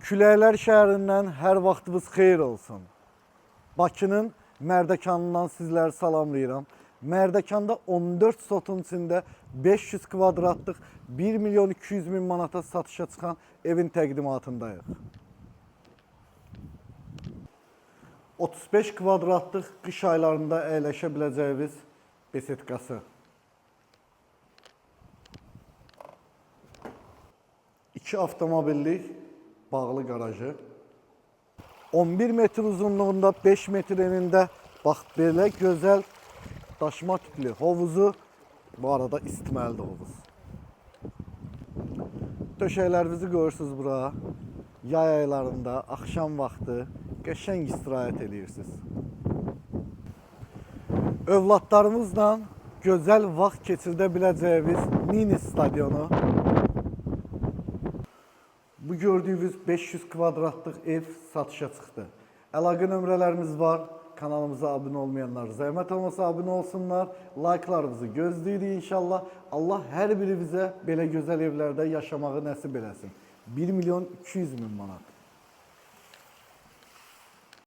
Küləklər şəhərindən hər vaxtınız xeyir olsun. Bakının Mərdəkanından sizləri salamlayıram. Mərdəkanda 14 sotun içində 500 kvadratlıq 1 milyon 200 min manata satışa çıxan evin təqdimatındayıq. 35 kvadratlıq qış aylarında əyləşə biləcəyiniz besetkası. 2 avtomobillik bağlı qarajı. 11 metr uzunluğunda 5 metr enində bax belə gözəl daşıma tipli hovuzu. Bu arada isitməlidir hovuz. Döşəklərinizi görürsünüz bura. Yay aylarında, axşam vaxtı qəşəng istirahət edirsiniz. Övladlarınızla gözəl vaxt keçirdə biləcəyiniz mini stadionu. Bu gördüyünüz 500 kvadratlıq ev satışa çıxdı. Əlaqə nömrələrimiz var. Kanalımıza abunə olmayanlar zəhmət olmasa abunə olsunlar. Like'larınızı gözləyirik inşallah. Allah hər birimizə belə gözəl evlərdə yaşamağı nəsib eləsin. 1 milyon 200 min manat.